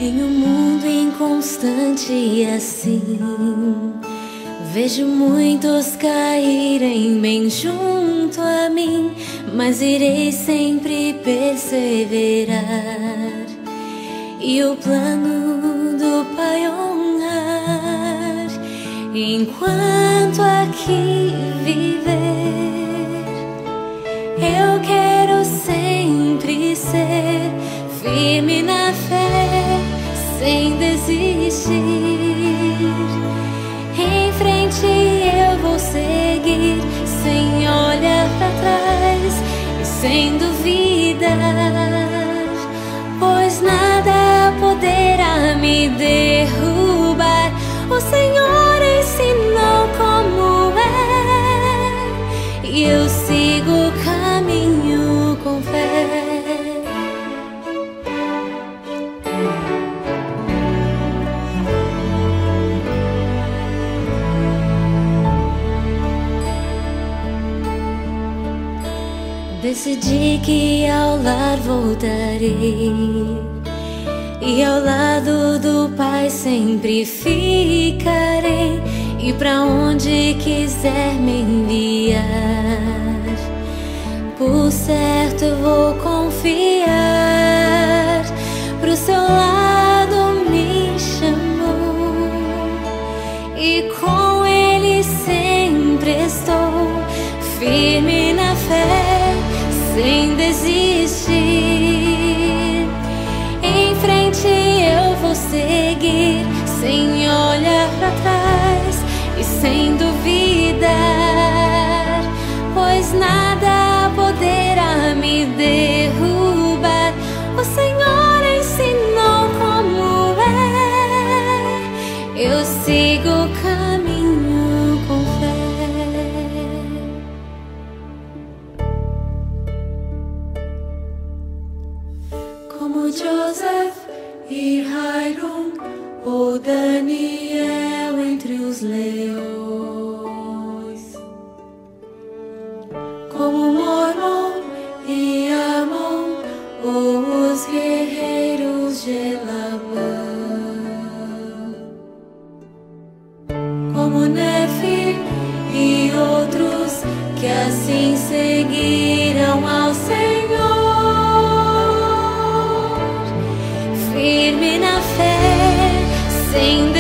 Em um mundo inconstante assim, vejo muitos caírem bem junto a mim, mas irei sempre perseverar e o plano do Pai honrar, enquanto aqui viver. Eu quero sempre ser firme na fé, sem desistir. Em frente eu vou seguir, sem olhar para trás e sem duvidar, pois nada poderá me derrubar. O Senhor ensinou como é, e eu sigo o caminho com fé. Decidi que ao lar voltarei, e ao lado do Pai sempre ficarei, e pra onde quiser me enviar, por certo eu vou confiar. Pro seu lado me chamou, e com Ele sempre estou, firme na fé, sem desistir. Em frente eu vou seguir, sem olhar para trás e sem duvidar, pois nada poderá me derrubar. O Senhor ensinou como é, eu sigo o caminho com fé. Como Joseph e Hiram, ou Daniel entre os leões, como Mormon e Amon, ou os guerreiros de Labão, como Nefi e outros que assim seguiram ao Senhor, firme na fé, sem